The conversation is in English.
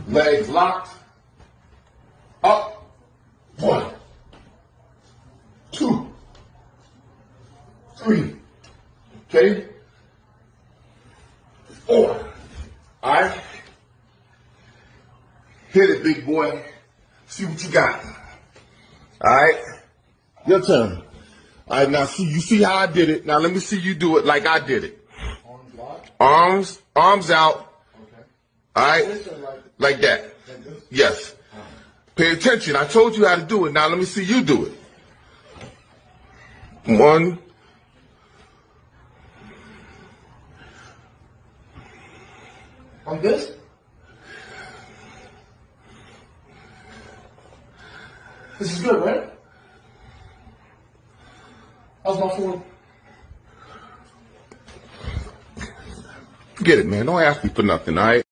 Legs locked. Up. 1, 2, 3. Okay? 4. All right? Hit it, big boy. See what you got. All right? Your turn. All right, now you see how I did it. Now let me see you do it like I did it. Arms locked. Arms out. Okay. All right? Like that. Like this? Yes. Pay attention. I told you how to do it. Now let me see you do it. 1. Like this? This is good, right? How's my form? Forget it, man. Don't ask me for nothing, all right?